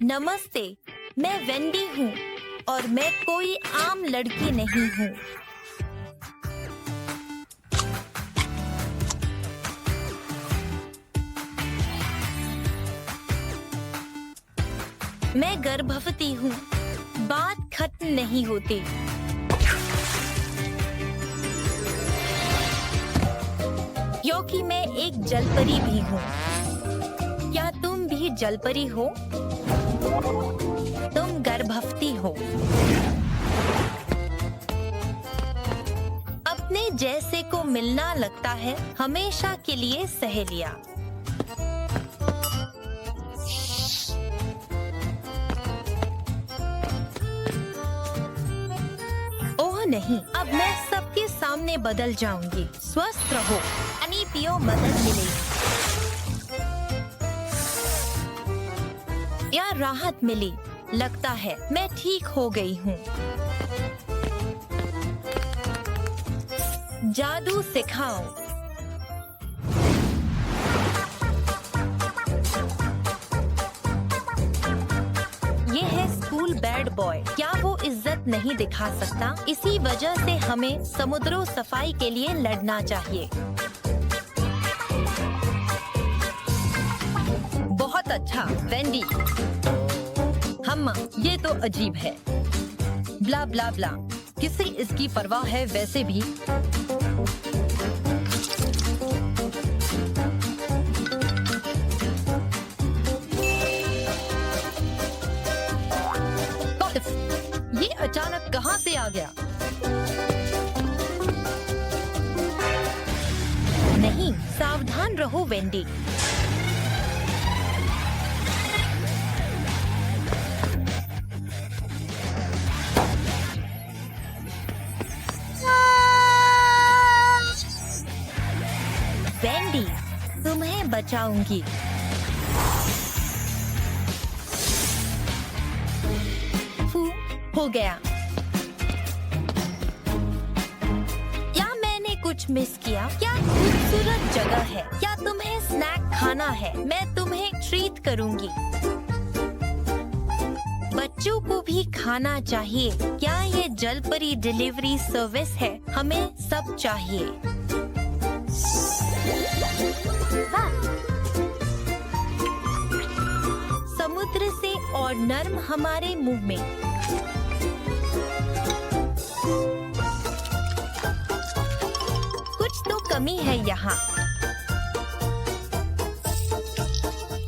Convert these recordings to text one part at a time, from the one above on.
नमस्ते, मैं वेंडी हूँ और मैं कोई आम लड़की नहीं हूँ। मैं गर्भवती हूँ। बात खत्म नहीं होती। क्योंकि मैं एक जलपरी भी हूँ। क्या तुम भी जलपरी हो? तुम गर्भवती हो। अपने जैसे को मिलना लगता है हमेशा के लिए सहेलियां। ओह नहीं, अब मैं सबके सामने बदल जाऊंगी। स्वस्थ रहो, पानी पियो, मदद मिलेगी या राहत मिली। लगता है मैं ठीक हो गई हूँ। जादू सिखाओ। ये है स्कूल बैड बॉय। क्या वो इज्जत नहीं दिखा सकता? इसी वजह से हमें समुद्रों सफाई के लिए लड़ना चाहिए। बहुत अच्छा वेंडी। हम ये तो अजीब है। ब्ला ब्ला ब्ला। किसे इसकी परवाह है वैसे भी। ये अचानक कहाँ से आ गया? नहीं, सावधान रहो वेंडी। वेंडी, तुम्हें बचाऊंगी। हो गया। क्या मैंने कुछ मिस किया? क्या खूबसूरत जगह है। क्या तुम्हें स्नैक खाना है? मैं तुम्हें ट्रीट करूंगी। बच्चों को भी खाना चाहिए। क्या ये जलपरी डिलीवरी सर्विस है? हमें सब चाहिए। समुद्र से और नर्म हमारे मुंह में। कुछ तो कमी है यहाँ।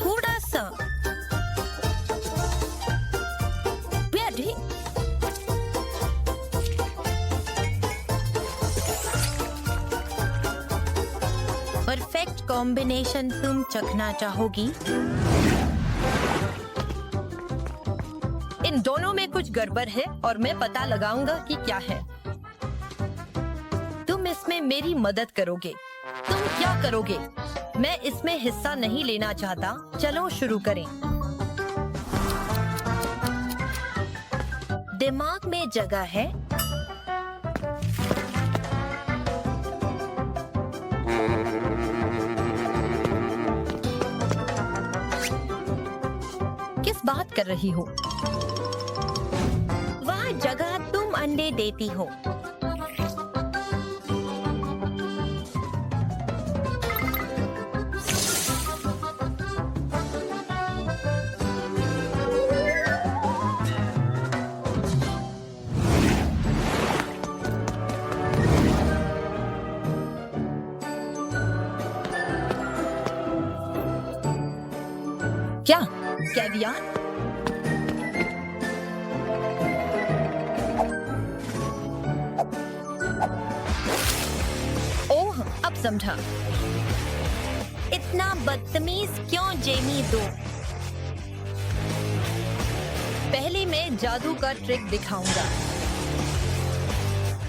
थोड़ा सा। परफेक्ट कॉम्बिनेशन तुम चखना चाहोगी? इन दोनों में कुछ गड़बड़ है और मैं पता लगाऊंगा कि क्या है। तुम इसमें मेरी मदद करोगे। तुम क्या करोगे? मैं इसमें हिस्सा नहीं लेना चाहता। चलो शुरू करें। दिमाग में जगह है। किस बात कर रही हो? वह जगह तुम अंडे देती हो। क्या कैवियर? ओह, अब समझा। इतना बदतमीज क्यों जेमी दो? पहले मैं जादू का ट्रिक दिखाऊंगा।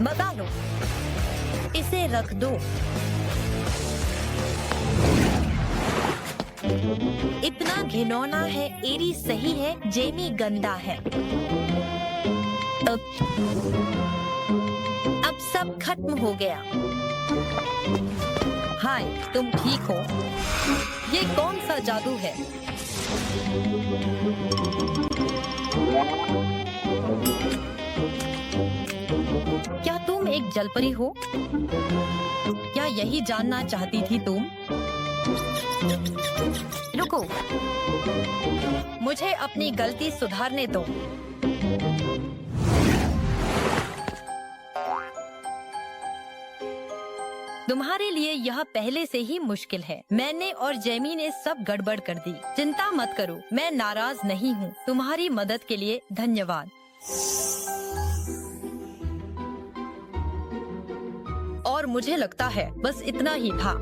बता लो। इसे रख दो। इतना घिनौना है। एरी सही है, जेमी गंदा है। अब सब खत्म हो गया। हाय, तुम ठीक हो? ये कौन सा जादू है? क्या तुम एक जलपरी हो? क्या यही जानना चाहती थी तुम? रुको, मुझे अपनी गलती सुधारने दो। तुम्हारे लिए यह पहले से ही मुश्किल है। मैंने और जेमी ने सब गड़बड़ कर दी। चिंता मत करो, मैं नाराज नहीं हूँ। तुम्हारी मदद के लिए धन्यवाद। और मुझे लगता है बस इतना ही था।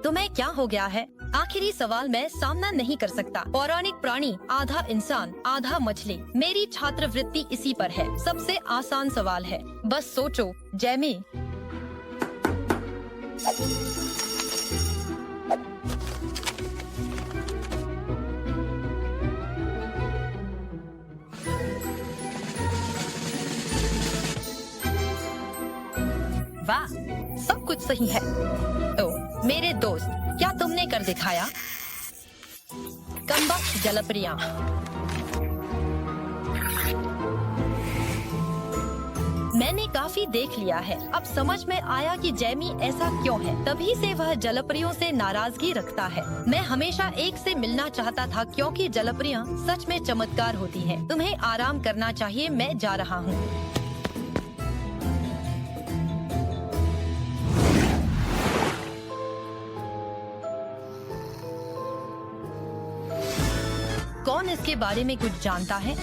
तुम्हें क्या हो गया है? आखिरी सवाल मैं सामना नहीं कर सकता। पौराणिक प्राणी, आधा इंसान आधा मछली। मेरी छात्रवृत्ति इसी पर है। सबसे आसान सवाल है, बस सोचो। जेमी, वाह, सब कुछ सही है। ओह मेरे दोस्त, क्या तुमने कर दिखाया? कमबख्त जलपरियां। मैंने काफी देख लिया है। अब समझ में आया कि जेमी ऐसा क्यों है। तभी से वह जलपरियों से नाराजगी रखता है। मैं हमेशा एक से मिलना चाहता था क्योंकि जलपरियां सच में चमत्कार होती हैं। तुम्हें आराम करना चाहिए, मैं जा रहा हूँ। कौन इसके बारे में कुछ जानता है?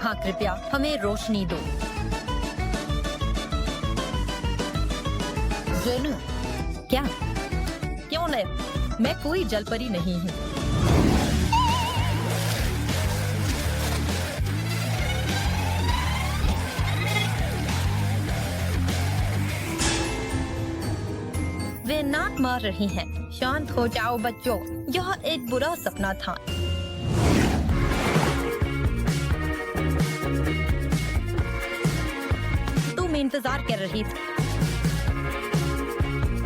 हाँ, कृपया हमें रोशनी दो। जेनू, क्या? क्यों नहीं? मैं कोई जलपरी नहीं हूँ। वे नाक मार रही हैं। शांत हो जाओ बच्चों, यह एक बुरा सपना था। तुम इंतजार कर रही थी।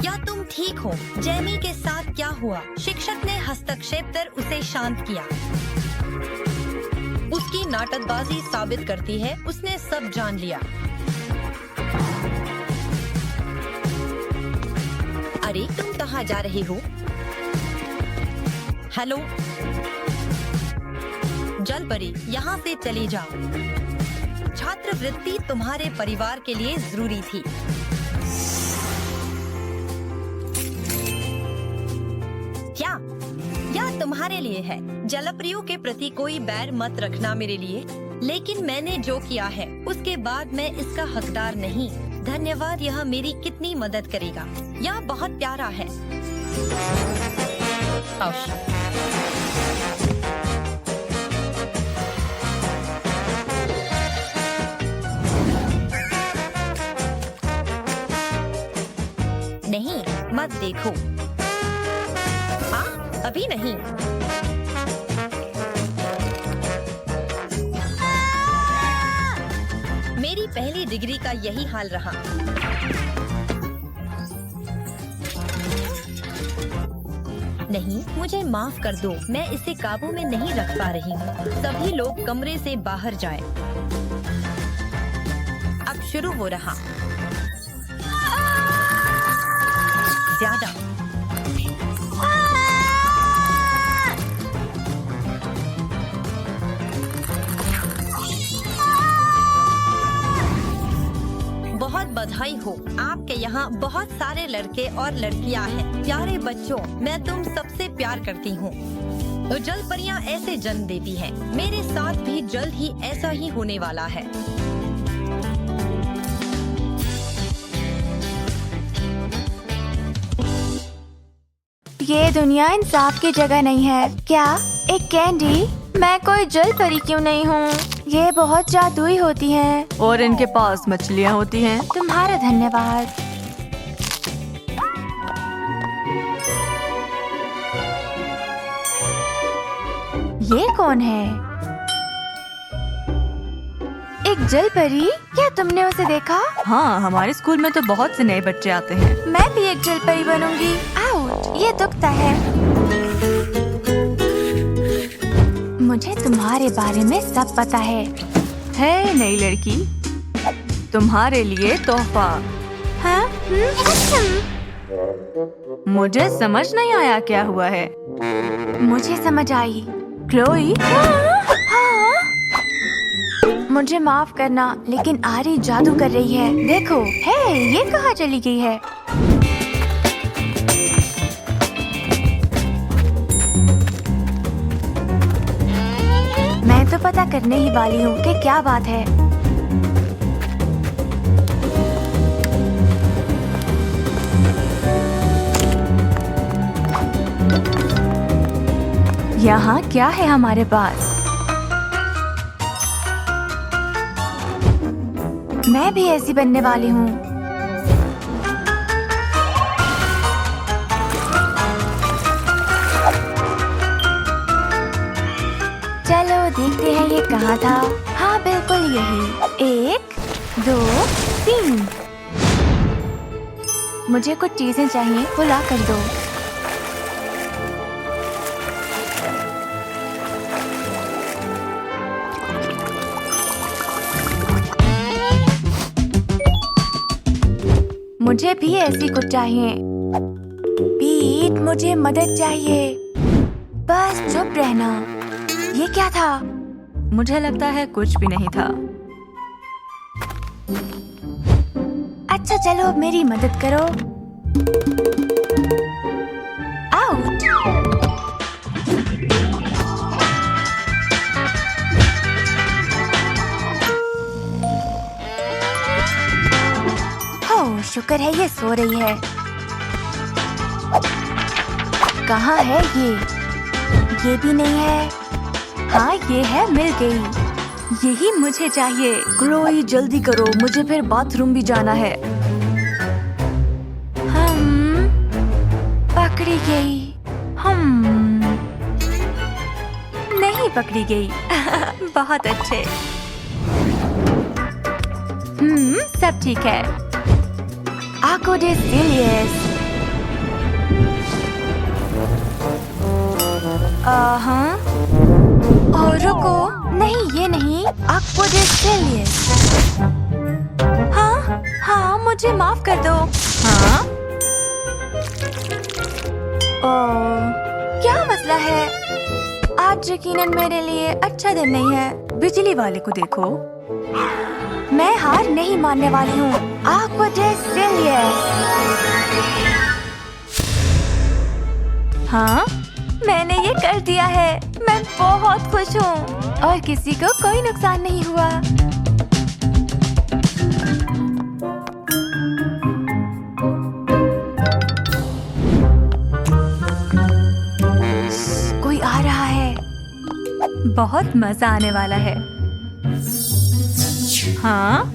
क्या तुम ठीक हो? जेमी के साथ क्या हुआ? शिक्षक ने हस्तक्षेप कर उसे शांत किया। उसकी नाटकबाजी साबित करती है उसने सब जान लिया। अरे तुम कहाँ जा रहे हो? हेलो जलपरी, यहाँ से चली जाओ। छात्रवृत्ति तुम्हारे परिवार के लिए जरूरी थी। क्या? यह तुम्हारे लिए है। जलपरियों के प्रति कोई बैर मत रखना मेरे लिए। लेकिन मैंने जो किया है उसके बाद मैं इसका हकदार नहीं। धन्यवाद, यह मेरी कितनी मदद करेगा। यह बहुत प्यारा है। नहीं, मत देखो। अभी नहीं। मेरी पहली डिग्री का यही हाल रहा। नहीं, मुझे माफ कर दो, मैं इसे काबू में नहीं रख पा रही हूँ। सभी लोग कमरे से बाहर जाएं। अब शुरू हो रहा। ज्यादा। बहुत बधाई हो, आपके यहाँ बहुत सारे लड़के और लड़कियाँ हैं। प्यारे बच्चों, मैं तुम सबसे प्यार करती हूँ। तो जलपरियाँ ऐसे जन्म देती हैं। मेरे साथ भी जल्द ही ऐसा ही होने वाला है। ये दुनिया इंसाफ की जगह नहीं है। क्या एक कैंडी? मैं कोई जलपरी क्यों नहीं हूँ? ये बहुत जादुई होती हैं। और इनके पास मछलियाँ होती हैं। तुम्हारा धन्यवाद। ये कौन है? एक जल परी? क्या तुमने उसे देखा? हाँ, हमारे स्कूल में तो बहुत से नए बच्चे आते हैं। मैं भी एक जल परी बनूंगी। आउट, ये दुखता है। मुझे तुम्हारे बारे में सब पता है। है नई लड़की, तुम्हारे लिए तोहफा। हाँ? मुझे समझ नहीं आया क्या हुआ है। मुझे समझ आई। क्लोई? हाँ? मुझे माफ करना, लेकिन आरी जादू कर रही है। देखो, हे, ये कहाँ चली गई है? मैं तो पता करने ही वाली हूँ कि क्या बात है। यहाँ क्या है हमारे पास? मैं भी ऐसी बनने वाली हूँ। चलो देखते हैं ये कहाँ था। हाँ, बिल्कुल यही। 1, 2, 3। मुझे कुछ चीजें चाहिए, वो ला कर दो। मुझे भी ऐसी कुछ चाहिए। पीट, मुझे मदद चाहिए। बस चुप रहना। ये क्या था? मुझे लगता है कुछ भी नहीं था। अच्छा चलो, अब मेरी मदद करो। आउट। हो, शुक्र है ये सो रही है। कहाँ है ये? ये भी नहीं है। हाँ, ये है, मिल गई। यही मुझे चाहिए। क्लोई जल्दी करो, मुझे फिर बाथरूम भी जाना है। पकड़ी गई। नहीं पकड़ी गई। बहुत अच्छे। सब ठीक है। आकोडेसिलियस। हाँ। और रुको, नहीं ये नहीं। आकोडेसिलियस। हाँ हाँ, मुझे माफ कर दो। हाँ? क्या मसला है? आज यकीनन मेरे लिए अच्छा दिन नहीं है। बिजली वाले को देखो। मैं हार नहीं मानने वाली हूँ। आकोडेसिलियस। हाँ, मैंने ये कर दिया है। मैं बहुत खुश हूँ और किसी को कोई नुकसान नहीं हुआ। कोई आ रहा है। बहुत मजा आने वाला है। हाँ?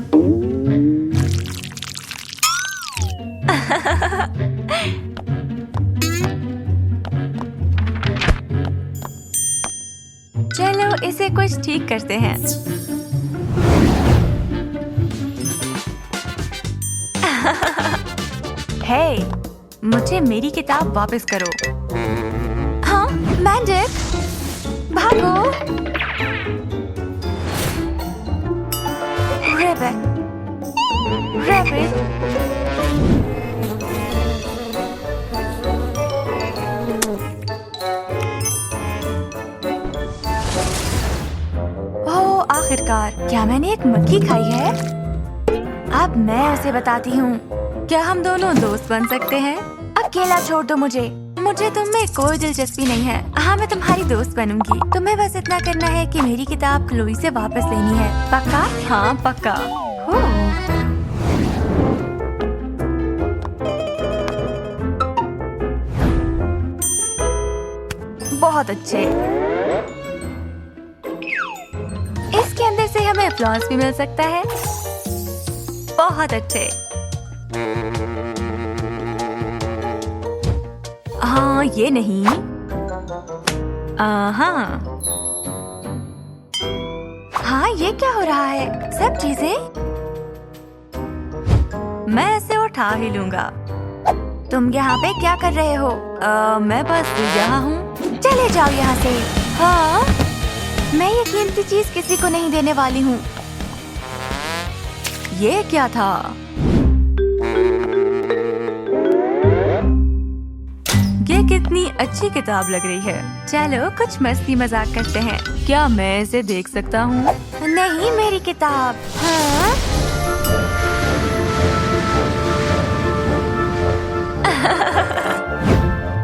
चलो इसे कुछ ठीक करते हैं। हे, मुझे मेरी किताब वापस करो। हाँ, मैजिक, भागो। Rabbit, rabbit. ओह, आखिरकार, क्या मैंने एक मक्खी खाई है? अब मैं उसे बताती हूँ। क्या हम दोनों दोस्त बन सकते हैं? अकेला छोड़ दो मुझे। मुझे तुम में कोई दिलचस्पी नहीं है। हाँ, मैं तुम्हारी दोस्त बनूंगी। तुम्हें बस इतना करना है कि मेरी किताब क्लोई से वापस लेनी है। पक्का? हाँ, पक्का। बहुत अच्छे। इसके अंदर से हमें फ्लॉस भी मिल सकता है। बहुत अच्छे। हाँ, ये नहीं। हाँ। हाँ, ये क्या हो रहा है? सब चीजें। मैं इसे उठा ही लूंगा। तुम यहाँ पे क्या कर रहे हो? मैं बस यहाँ हूँ। चले जाओ यहाँ से। हाँ, मैं ये कीमती चीज किसी को नहीं देने वाली हूँ। ये क्या था? ये कितनी अच्छी किताब लग रही है। चलो कुछ मस्ती मजाक करते हैं। क्या मैं इसे देख सकता हूँ? नहीं, मेरी किताब। हाँ?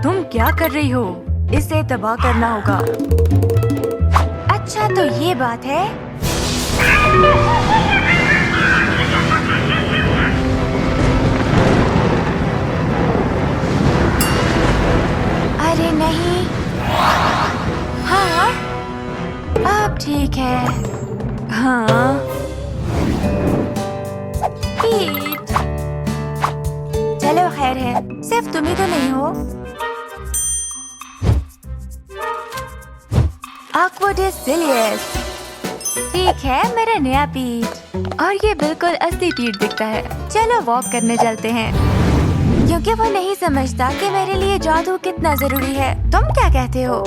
तुम क्या कर रही हो? इसे तबाह करना होगा। अच्छा तो ये बात है। अरे नहीं। हाँ, अब ठीक है। हाँ। पीट। चलो खैर है, सिर्फ तुम ही तो नहीं हो। Aquadus Silius। ठीक है, मेरा नया पीट। और ये बिल्कुल असली पीठ दिखता है। चलो वॉक करने चलते हैं। क्योंकि वो नहीं समझता कि मेरे लिए जादू कितना जरूरी है। तुम क्या कहते हो?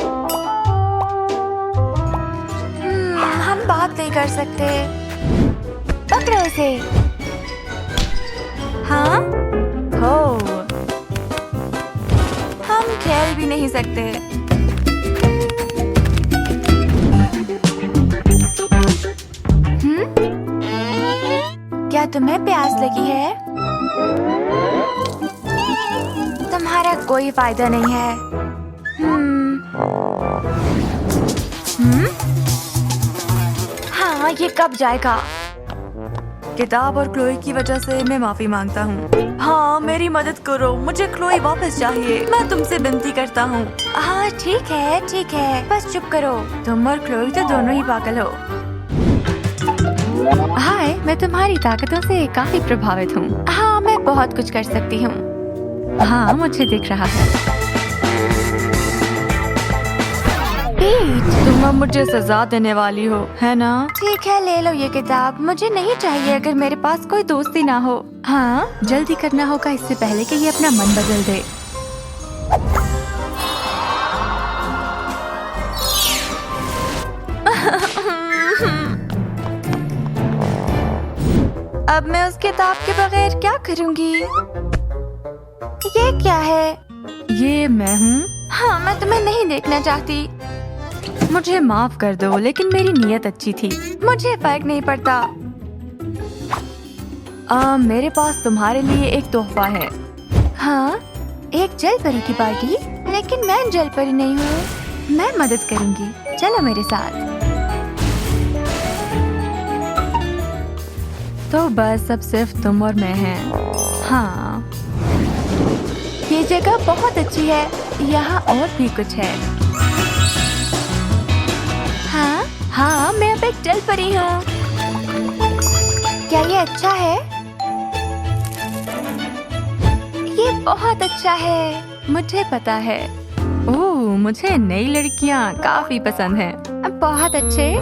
हम बात नहीं कर सकते। पकड़ो इसे। हाँ? हो। हम खेल भी नहीं सकते। क्या तुम्हें प्यास लगी है? तुम्हारा कोई फायदा नहीं है। हाँ, ये कब जाएगा? किताब और क्लोई की वजह से मैं माफी मांगता हूँ। हाँ, मेरी मदद करो। मुझे क्लोई वापस चाहिए। मैं तुमसे विनती करता हूँ। हाँ ठीक है, बस चुप करो। तुम और क्लोई तो दोनों ही पागल हो। हाय, मैं तुम्हारी ताकतों से काफी प्रभावित हूँ। हाँ, मैं बहुत कुछ कर सकती हूँ। हाँ, मुझे दिख रहा है। पीट, तुम अब मुझे सजा देने वाली हो, है ना? ठीक है, ले लो ये किताब। मुझे नहीं चाहिए अगर मेरे पास कोई दोस्ती ना हो। हाँ, जल्दी करना होगा इससे पहले कि ये अपना मन बदल दे। अब मैं उस किताब के बगैर क्या करूँगी? ये क्या है? ये मैं हूँ। हाँ, मैं तुम्हें नहीं देखना चाहती। मुझे माफ कर दो, लेकिन मेरी नीयत अच्छी थी। मुझे फर्क नहीं पड़ता। मेरे पास तुम्हारे लिए एक तोहफा है। हाँ, एक जल परी की पार्टी? लेकिन मैं जल परी नहीं हूँ। मैं मदद करूँगी। चलो मेरे साथ। तो बस अब सिर्फ तुम और मैं हैं। हाँ, ये जगह बहुत अच्छी है। यहाँ और भी कुछ है। हाँ, मैं अब एक जल परी हूँ। क्या ये अच्छा है? ये बहुत अच्छा है। मुझे पता है। ओह, मुझे नई लड़कियाँ काफी पसंद हैं। बहुत अच्छे।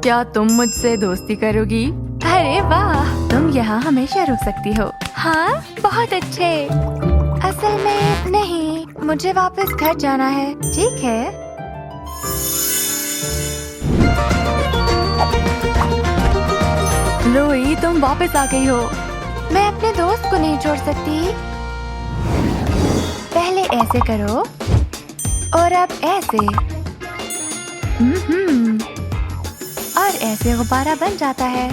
क्या तुम मुझसे दोस्ती करोगी? अरे वाह, तुम यहाँ हमेशा रुक सकती हो। हाँ, बहुत अच्छे। असल में नहीं, मुझे वापस घर जाना है। ठीक है। लोई, तुम वापस आ गई हो। मैं अपने दोस्त को नहीं छोड़ सकती। पहले ऐसे करो और अब ऐसे। और ऐसे गुब्बारा बन जाता है।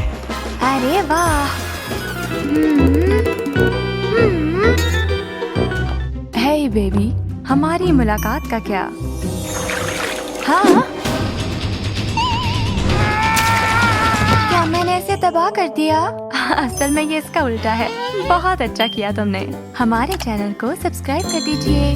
अरे वाह। हे बेबी, हमारी मुलाकात का क्या? हाँ, क्या मैंने इसे तबाह कर दिया? असल में ये इसका उल्टा है। बहुत अच्छा किया तुमने। हमारे चैनल को सब्सक्राइब कर दीजिए।